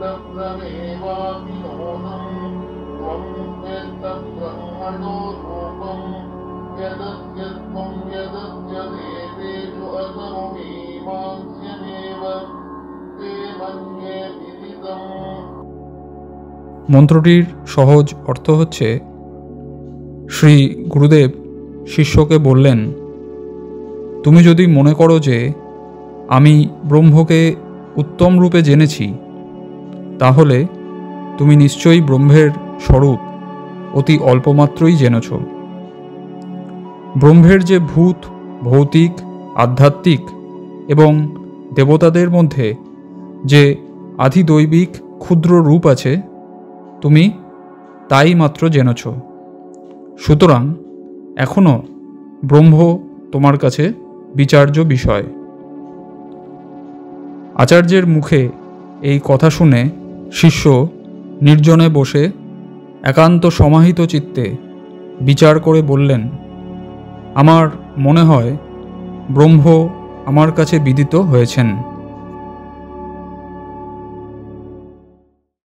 तत्त्वमेवापि नोऽहं त्वं वेत्तब्रह्मणो रूपं यदद्यत्वं यदद्य देवेषु असर्वमीमांस्यमेव ते मन्ये विदितम्। মন্ত্রটির সহজ অর্থ হচ্ছে, শ্রী গুরুদেব শিষ্যকে বললেন, তুমি যদি মনে করো যে আমি ব্রহ্মকে উত্তম রূপে জেনেছি, তাহলে তুমি নিশ্চয়ই ব্রহ্মের স্বরূপ অতি অল্পমাত্রই জেনেছ। ব্রহ্মের যে ভূত, ভৌতিক, আধ্যাত্মিক এবং দেবতাদের মধ্যে যে আধিদৈবিক ক্ষুদ্র রূপ আছে, তুমি তাই মাত্র জেনেছ। সুতরাং এখনও ব্রহ্ম তোমার কাছে বিচার্য বিষয়। আচার্যের মুখে এই কথা শুনে শিষ্য নির্জনে বসে একান্ত সমাহিত চিত্তে বিচার করে বললেন, আমার মনে হয় ব্রহ্ম আমার কাছে বিদিত হয়েছেন।